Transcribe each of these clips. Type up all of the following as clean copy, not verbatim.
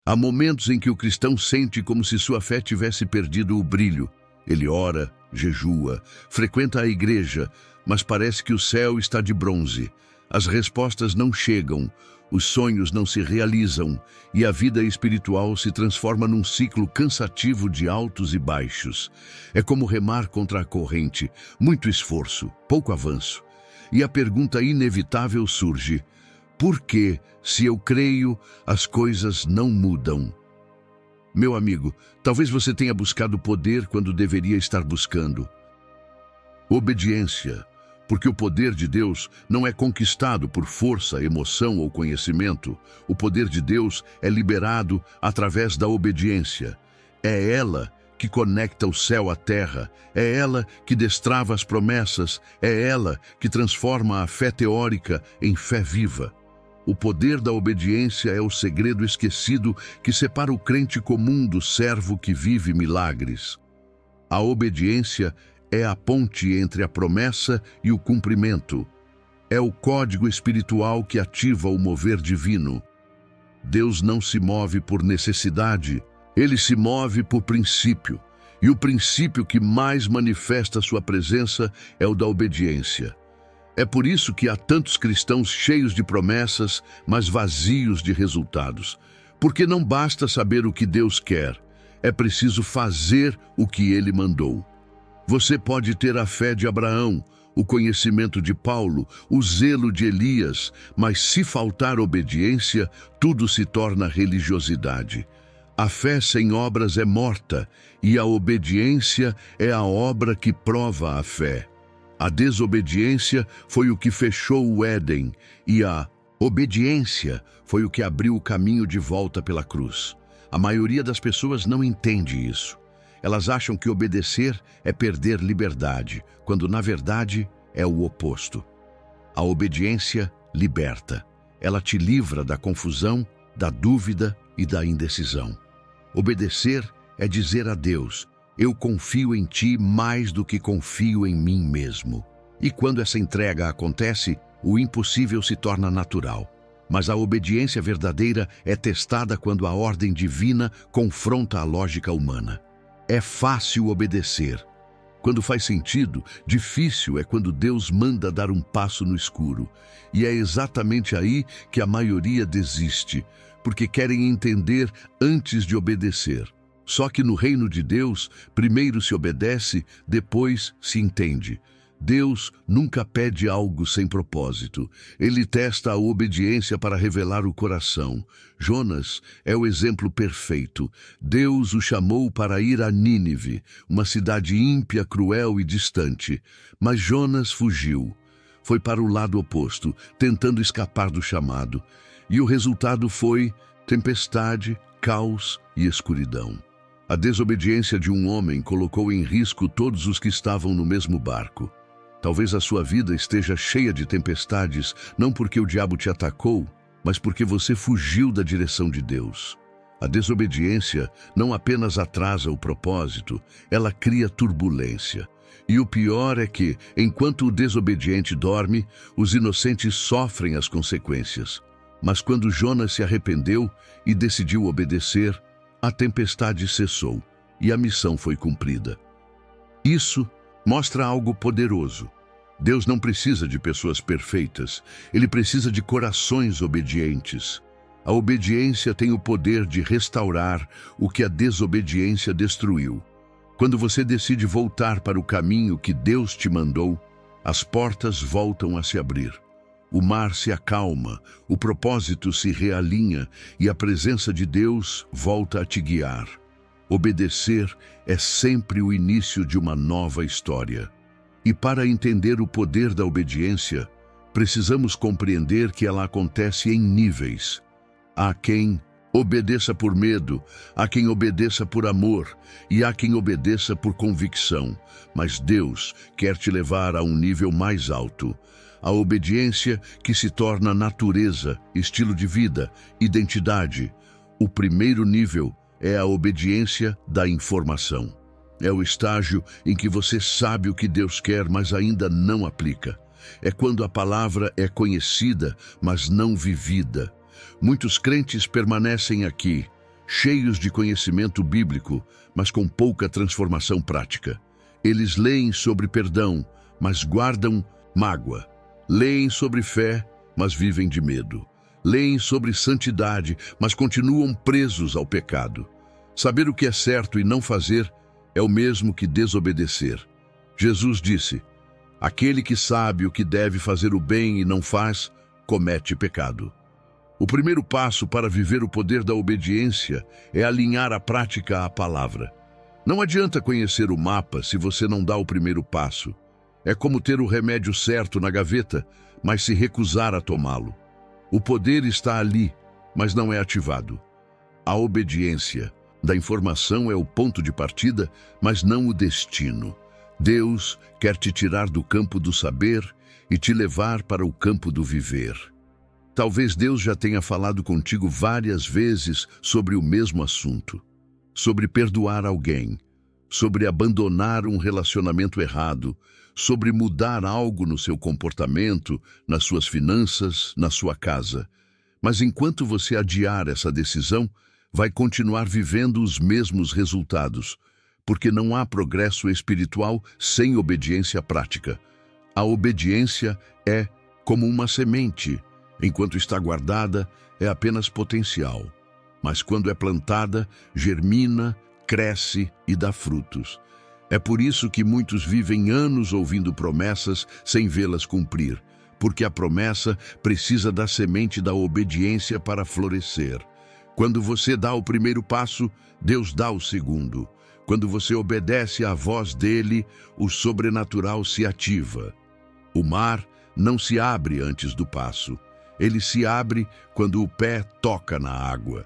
Há momentos em que o cristão sente como se sua fé tivesse perdido o brilho. Ele ora, jejua, frequenta a igreja, mas parece que o céu está de bronze. As respostas não chegam, os sonhos não se realizam e a vida espiritual se transforma num ciclo cansativo de altos e baixos. É como remar contra a corrente, muito esforço, pouco avanço. E a pergunta inevitável surge: por que, se eu creio, as coisas não mudam? Meu amigo, talvez você tenha buscado poder quando deveria estar buscando obediência, porque o poder de Deus não é conquistado por força, emoção ou conhecimento. O poder de Deus é liberado através da obediência. É ela que conecta o céu à terra, é ela que destrava as promessas, é ela que transforma a fé teórica em fé viva. O poder da obediência é o segredo esquecido que separa o crente comum do servo que vive milagres. A obediência é a ponte entre a promessa e o cumprimento. É o código espiritual que ativa o mover divino. Deus não se move por necessidade, ele se move por princípio. E o princípio que mais manifesta sua presença é o da obediência. É por isso que há tantos cristãos cheios de promessas, mas vazios de resultados. Porque não basta saber o que Deus quer, é preciso fazer o que Ele mandou. Você pode ter a fé de Abraão, o conhecimento de Paulo, o zelo de Elias, mas se faltar obediência, tudo se torna religiosidade. A fé sem obras é morta, e a obediência é a obra que prova a fé. A desobediência foi o que fechou o Éden, e a obediência foi o que abriu o caminho de volta pela cruz. A maioria das pessoas não entende isso. Elas acham que obedecer é perder liberdade, quando na verdade é o oposto. A obediência liberta. Ela te livra da confusão, da dúvida e da indecisão. Obedecer é dizer a Deus: eu confio em ti mais do que confio em mim mesmo. E quando essa entrega acontece, o impossível se torna natural. Mas a obediência verdadeira é testada quando a ordem divina confronta a lógica humana. É fácil obedecer. Quando faz sentido, difícil é quando Deus manda dar um passo no escuro. E é exatamente aí que a maioria desiste, porque querem entender antes de obedecer. Só que no reino de Deus, primeiro se obedece, depois se entende. Deus nunca pede algo sem propósito. Ele testa a obediência para revelar o coração. Jonas é o exemplo perfeito. Deus o chamou para ir a Nínive, uma cidade ímpia, cruel e distante. Mas Jonas fugiu. Foi para o lado oposto, tentando escapar do chamado. E o resultado foi tempestade, caos e escuridão. A desobediência de um homem colocou em risco todos os que estavam no mesmo barco. Talvez a sua vida esteja cheia de tempestades, não porque o diabo te atacou, mas porque você fugiu da direção de Deus. A desobediência não apenas atrasa o propósito, ela cria turbulência. E o pior é que, enquanto o desobediente dorme, os inocentes sofrem as consequências. Mas quando Jonas se arrependeu e decidiu obedecer, a tempestade cessou e a missão foi cumprida. Isso mostra algo poderoso. Deus não precisa de pessoas perfeitas, Ele precisa de corações obedientes. A obediência tem o poder de restaurar o que a desobediência destruiu. Quando você decide voltar para o caminho que Deus te mandou, as portas voltam a se abrir. O mar se acalma, o propósito se realinha e a presença de Deus volta a te guiar. Obedecer é sempre o início de uma nova história. E para entender o poder da obediência, precisamos compreender que ela acontece em níveis. Há quem obedeça por medo, há quem obedeça por amor e há quem obedeça por convicção. Mas Deus quer te levar a um nível mais alto. A obediência que se torna natureza, estilo de vida, identidade. O primeiro nível é a obediência da informação. É o estágio em que você sabe o que Deus quer, mas ainda não aplica. É quando a palavra é conhecida, mas não vivida. Muitos crentes permanecem aqui, cheios de conhecimento bíblico, mas com pouca transformação prática. Eles leem sobre perdão, mas guardam mágoa. Leem sobre fé, mas vivem de medo. Leem sobre santidade, mas continuam presos ao pecado. Saber o que é certo e não fazer é o mesmo que desobedecer. Jesus disse: aquele que sabe o que deve fazer o bem e não faz, comete pecado. O primeiro passo para viver o poder da obediência é alinhar a prática à palavra. Não adianta conhecer o mapa se você não dá o primeiro passo. É como ter o remédio certo na gaveta, mas se recusar a tomá-lo. O poder está ali, mas não é ativado. A obediência da informação é o ponto de partida, mas não o destino. Deus quer te tirar do campo do saber e te levar para o campo do viver. Talvez Deus já tenha falado contigo várias vezes sobre o mesmo assunto. Sobre perdoar alguém, sobre abandonar um relacionamento errado, sobre mudar algo no seu comportamento, nas suas finanças, na sua casa. Mas enquanto você adiar essa decisão, vai continuar vivendo os mesmos resultados, porque não há progresso espiritual sem obediência prática. A obediência é como uma semente. Enquanto está guardada, é apenas potencial. Mas quando é plantada, germina, cresce e dá frutos. É por isso que muitos vivem anos ouvindo promessas sem vê-las cumprir, porque a promessa precisa da semente da obediência para florescer. Quando você dá o primeiro passo, Deus dá o segundo. Quando você obedece à voz dele, o sobrenatural se ativa. O mar não se abre antes do passo. Ele se abre quando o pé toca na água.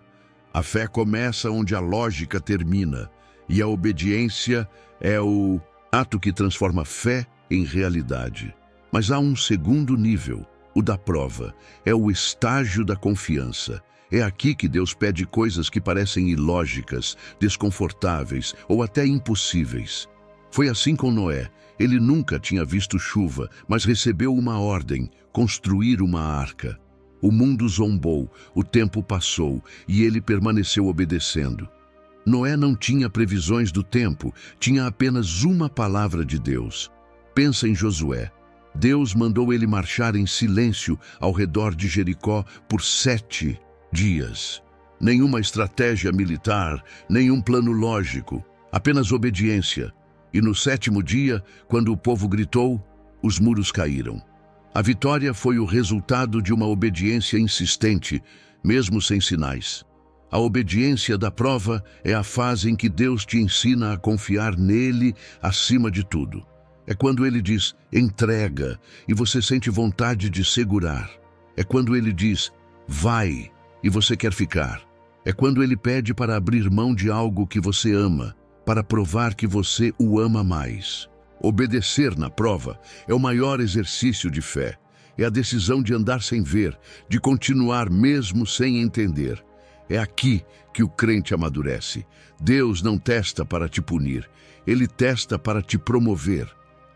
A fé começa onde a lógica termina, e a obediência é o ato que transforma fé em realidade. Mas há um segundo nível, o da prova. É o estágio da confiança. É aqui que Deus pede coisas que parecem ilógicas, desconfortáveis ou até impossíveis. Foi assim com Noé. Ele nunca tinha visto chuva, mas recebeu uma ordem: construir uma arca. O mundo zombou, o tempo passou e ele permaneceu obedecendo. Noé não tinha previsões do tempo, tinha apenas uma palavra de Deus. Pensa em Josué. Deus mandou ele marchar em silêncio ao redor de Jericó por 7 dias. Nenhuma estratégia militar, nenhum plano lógico, apenas obediência. E no 7º dia, quando o povo gritou, os muros caíram. A vitória foi o resultado de uma obediência insistente, mesmo sem sinais. A obediência da prova é a fase em que Deus te ensina a confiar nele acima de tudo. É quando ele diz, entrega, e você sente vontade de segurar. É quando ele diz, vai, e você quer ficar. É quando ele pede para abrir mão de algo que você ama, para provar que você o ama mais. Obedecer na prova é o maior exercício de fé. É a decisão de andar sem ver, de continuar mesmo sem entender. É aqui que o crente amadurece. Deus não testa para te punir, ele testa para te promover.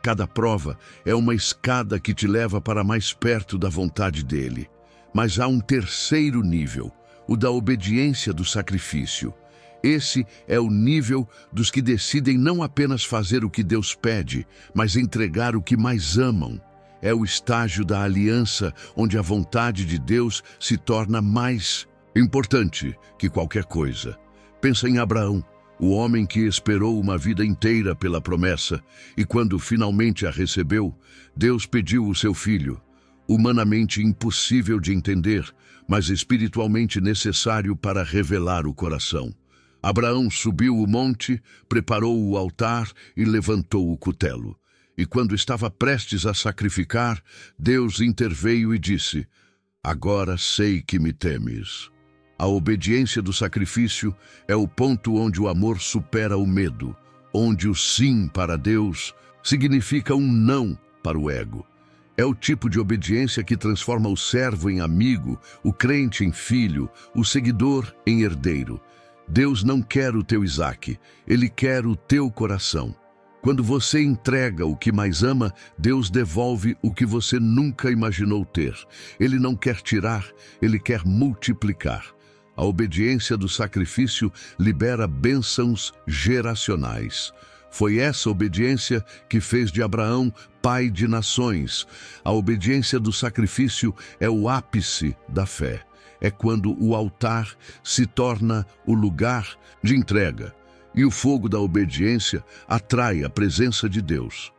Cada prova é uma escada que te leva para mais perto da vontade dele. Mas há um terceiro nível, o da obediência do sacrifício. Esse é o nível dos que decidem não apenas fazer o que Deus pede, mas entregar o que mais amam. É o estágio da aliança, onde a vontade de Deus se torna mais importante que qualquer coisa. Pensa em Abraão, o homem que esperou uma vida inteira pela promessa, e quando finalmente a recebeu, Deus pediu o seu filho. Humanamente impossível de entender, mas espiritualmente necessário para revelar o coração. Abraão subiu o monte, preparou o altar e levantou o cutelo. E quando estava prestes a sacrificar, Deus interveio e disse, agora sei que me temes. A obediência do sacrifício é o ponto onde o amor supera o medo, onde o sim para Deus significa um não para o ego. É o tipo de obediência que transforma o servo em amigo, o crente em filho, o seguidor em herdeiro. Deus não quer o teu Isaque, ele quer o teu coração. Quando você entrega o que mais ama, Deus devolve o que você nunca imaginou ter. Ele não quer tirar, ele quer multiplicar. A obediência do sacrifício libera bênçãos geracionais. Foi essa obediência que fez de Abraão pai de nações. A obediência do sacrifício é o ápice da fé. É quando o altar se torna o lugar de entrega e o fogo da obediência atrai a presença de Deus.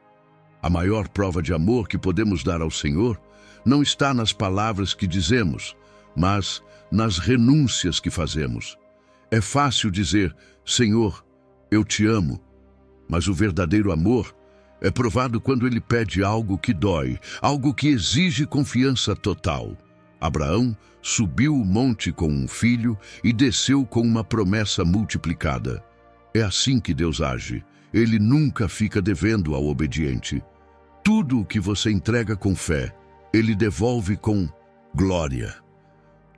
A maior prova de amor que podemos dar ao Senhor não está nas palavras que dizemos, mas nas renúncias que fazemos. É fácil dizer, Senhor, eu te amo, mas o verdadeiro amor é provado quando ele pede algo que dói, algo que exige confiança total. Abraão subiu o monte com um filho e desceu com uma promessa multiplicada. É assim que Deus age. Ele nunca fica devendo ao obediente. Tudo o que você entrega com fé, Ele devolve com glória.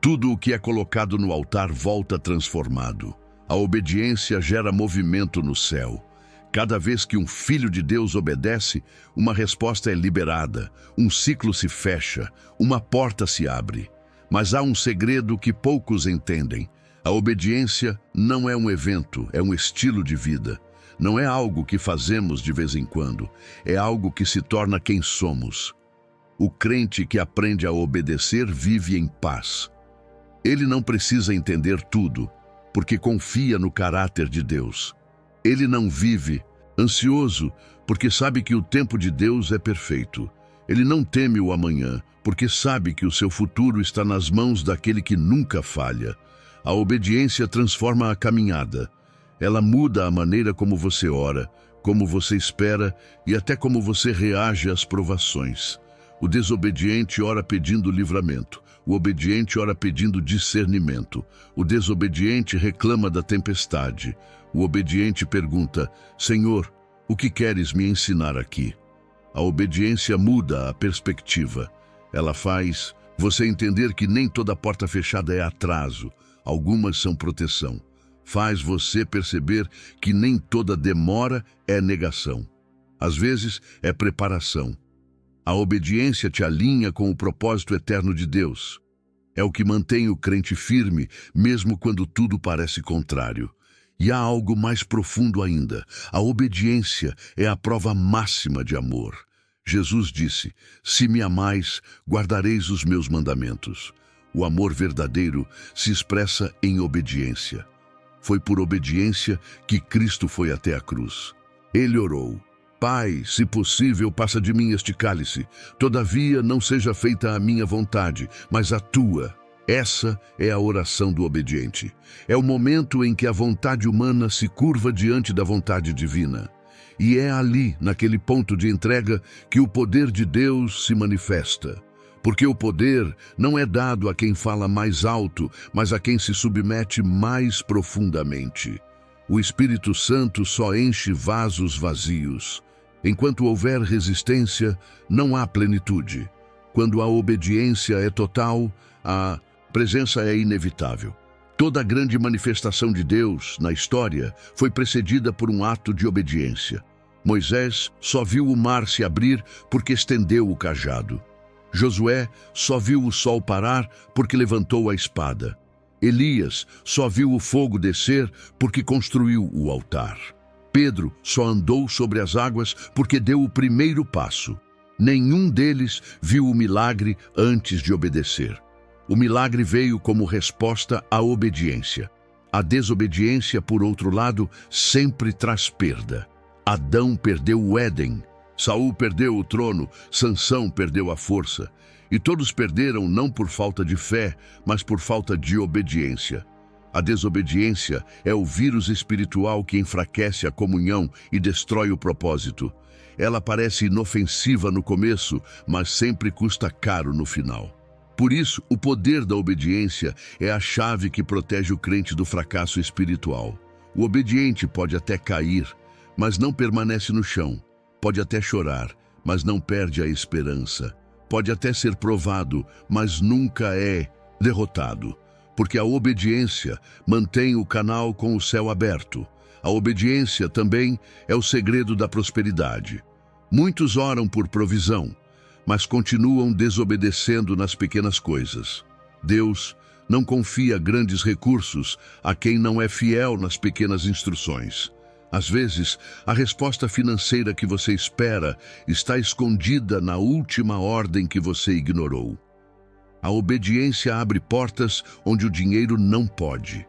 Tudo o que é colocado no altar volta transformado. A obediência gera movimento no céu. Cada vez que um filho de Deus obedece, uma resposta é liberada, um ciclo se fecha, uma porta se abre. Mas há um segredo que poucos entendem. A obediência não é um evento, é um estilo de vida. Não é algo que fazemos de vez em quando, é algo que se torna quem somos. O crente que aprende a obedecer vive em paz. Ele não precisa entender tudo, porque confia no caráter de Deus. Ele não vive ansioso, porque sabe que o tempo de Deus é perfeito. Ele não teme o amanhã, porque sabe que o seu futuro está nas mãos daquele que nunca falha. A obediência transforma a caminhada. Ela muda a maneira como você ora, como você espera e até como você reage às provações. O desobediente ora pedindo livramento. O obediente ora pedindo discernimento. O desobediente reclama da tempestade. O obediente pergunta, Senhor, o que queres me ensinar aqui? A obediência muda a perspectiva. Ela faz você entender que nem toda porta fechada é atraso. Algumas são proteção. Faz você perceber que nem toda demora é negação. Às vezes é preparação. A obediência te alinha com o propósito eterno de Deus. É o que mantém o crente firme, mesmo quando tudo parece contrário. E há algo mais profundo ainda. A obediência é a prova máxima de amor. Jesus disse, se me amais, guardareis os meus mandamentos. O amor verdadeiro se expressa em obediência. Foi por obediência que Cristo foi até a cruz. Ele orou, Pai, se possível, passa de mim este cálice. Todavia, não seja feita a minha vontade, mas a tua. Essa é a oração do obediente. É o momento em que a vontade humana se curva diante da vontade divina. E é ali, naquele ponto de entrega, que o poder de Deus se manifesta. Porque o poder não é dado a quem fala mais alto, mas a quem se submete mais profundamente. O Espírito Santo só enche vasos vazios. Enquanto houver resistência, não há plenitude. Quando a obediência é total, a presença é inevitável. Toda grande manifestação de Deus na história foi precedida por um ato de obediência. Moisés só viu o mar se abrir porque estendeu o cajado. Josué só viu o sol parar porque levantou a espada. Elias só viu o fogo descer porque construiu o altar. Pedro só andou sobre as águas porque deu o primeiro passo. Nenhum deles viu o milagre antes de obedecer. O milagre veio como resposta à obediência. A desobediência, por outro lado, sempre traz perda. Adão perdeu o Éden, Saul perdeu o trono, Sansão perdeu a força. E todos perderam não por falta de fé, mas por falta de obediência. A desobediência é o vírus espiritual que enfraquece a comunhão e destrói o propósito. Ela parece inofensiva no começo, mas sempre custa caro no final. Por isso, o poder da obediência é a chave que protege o crente do fracasso espiritual. O obediente pode até cair, mas não permanece no chão. Pode até chorar, mas não perde a esperança. Pode até ser provado, mas nunca é derrotado. Porque a obediência mantém o canal com o céu aberto. A obediência também é o segredo da prosperidade. Muitos oram por provisão, mas continuam desobedecendo nas pequenas coisas. Deus Não confia grandes recursos a quem não é fiel nas pequenas instruções. Às vezes, a resposta financeira que você espera está escondida na última ordem que você ignorou. A obediência abre portas onde o dinheiro não pode.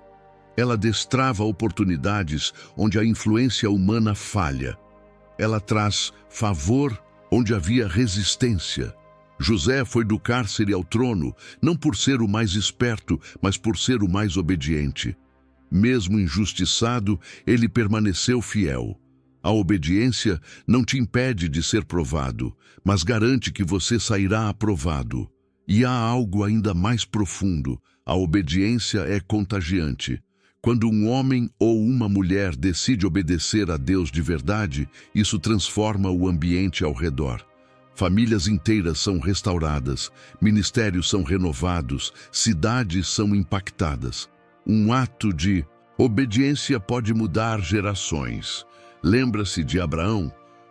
Ela destrava oportunidades onde a influência humana falha. Ela traz favor onde havia resistência. José foi do cárcere ao trono, não por ser o mais esperto, mas por ser o mais obediente. Mesmo injustiçado, ele permaneceu fiel. A obediência não te impede de ser provado, mas garante que você sairá aprovado. E há algo ainda mais profundo: a obediência é contagiante. Quando um homem ou uma mulher decide obedecer a Deus de verdade, isso transforma o ambiente ao redor. Famílias inteiras são restauradas, ministérios são renovados, cidades são impactadas. Um ato de obediência pode mudar gerações. Lembra-se de Abraão?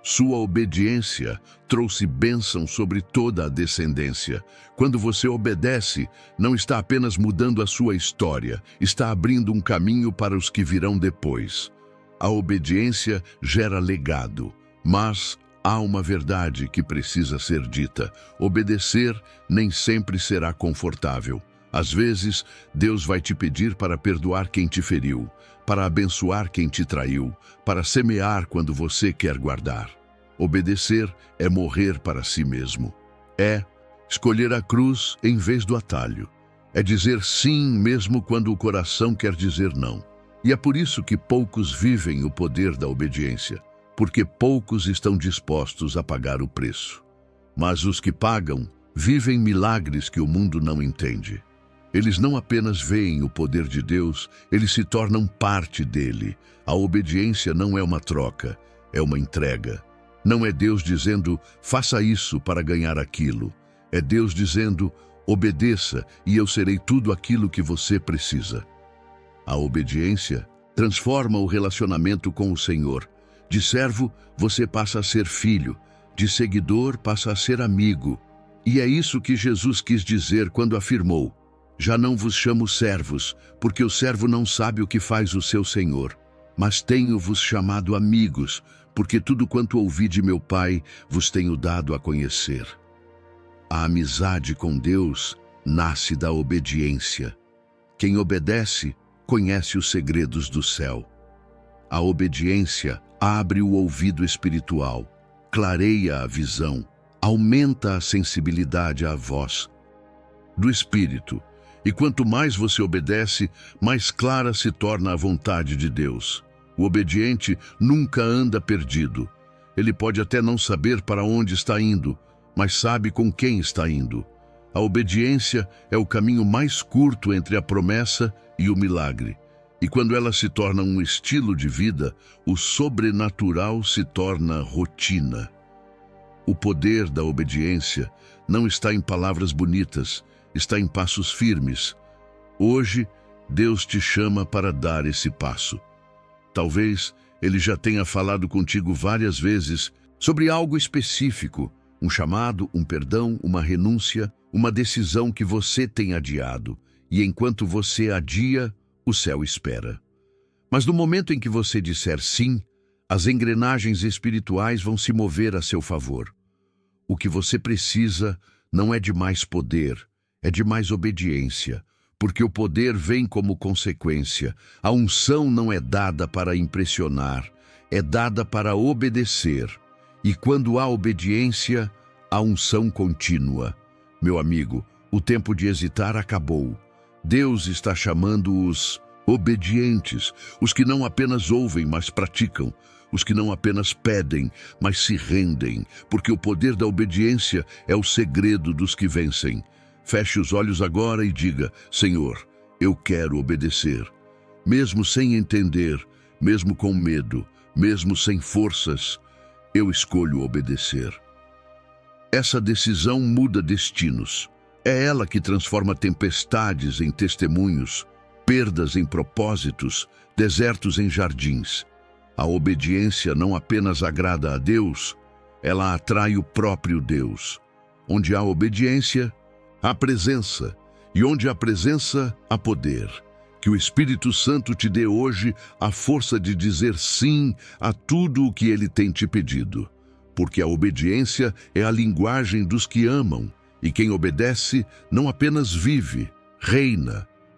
Sua obediência trouxe bênção sobre toda a descendência. Quando você obedece, não está apenas mudando a sua história, está abrindo um caminho para os que virão depois. A obediência gera legado, mas há uma verdade que precisa ser dita: obedecer nem sempre será confortável. Às vezes, Deus vai te pedir para perdoar quem te feriu, para abençoar quem te traiu, para semear quando você quer guardar. Obedecer é morrer para si mesmo. É escolher a cruz em vez do atalho. É dizer sim mesmo quando o coração quer dizer não. E é por isso que poucos vivem o poder da obediência, porque poucos estão dispostos a pagar o preço. Mas os que pagam vivem milagres que o mundo não entende. Eles não apenas veem o poder de Deus, eles se tornam parte dele. A obediência não é uma troca, é uma entrega. Não é Deus dizendo, faça isso para ganhar aquilo. É Deus dizendo, obedeça e eu serei tudo aquilo que você precisa. A obediência transforma o relacionamento com o Senhor. De servo, você passa a ser filho. De seguidor, passa a ser amigo. E é isso que Jesus quis dizer quando afirmou: já não vos chamo servos, porque o servo não sabe o que faz o seu senhor. Mas tenho-vos chamado amigos, porque tudo quanto ouvi de meu Pai vos tenho dado a conhecer. A amizade com Deus nasce da obediência. Quem obedece, conhece os segredos do céu. A obediência abre o ouvido espiritual, clareia a visão, aumenta a sensibilidade à voz do Espírito. E quanto mais você obedece, mais clara se torna a vontade de Deus. O obediente nunca anda perdido. Ele pode até não saber para onde está indo, mas sabe com quem está indo. A obediência é o caminho mais curto entre a promessa e o milagre. E quando ela se torna um estilo de vida, o sobrenatural se torna rotina. O poder da obediência não está em palavras bonitas, está em passos firmes. Hoje, Deus te chama para dar esse passo. Talvez Ele já tenha falado contigo várias vezes sobre algo específico, um chamado, um perdão, uma renúncia, uma decisão que você tem adiado. E enquanto você adia, o céu espera. Mas no momento em que você disser sim, as engrenagens espirituais vão se mover a seu favor. O que você precisa não é de mais poder, é de mais obediência, porque o poder vem como consequência. A unção não é dada para impressionar, é dada para obedecer. E quando há obediência, a unção continua. Meu amigo, o tempo de hesitar acabou. Deus está chamando os obedientes, os que não apenas ouvem, mas praticam, os que não apenas pedem, mas se rendem, porque o poder da obediência é o segredo dos que vencem. Feche os olhos agora e diga: Senhor, eu quero obedecer. Mesmo sem entender, mesmo com medo, mesmo sem forças, eu escolho obedecer. Essa decisão muda destinos. É ela que transforma tempestades em testemunhos, perdas em propósitos, desertos em jardins. A obediência não apenas agrada a Deus, ela atrai o próprio Deus. Onde há obediência, há presença, E onde há presença, há poder. Que o Espírito Santo te dê hoje a força de dizer sim a tudo o que Ele tem te pedido. Porque a obediência é a linguagem dos que amam, e quem obedece não apenas vive, reina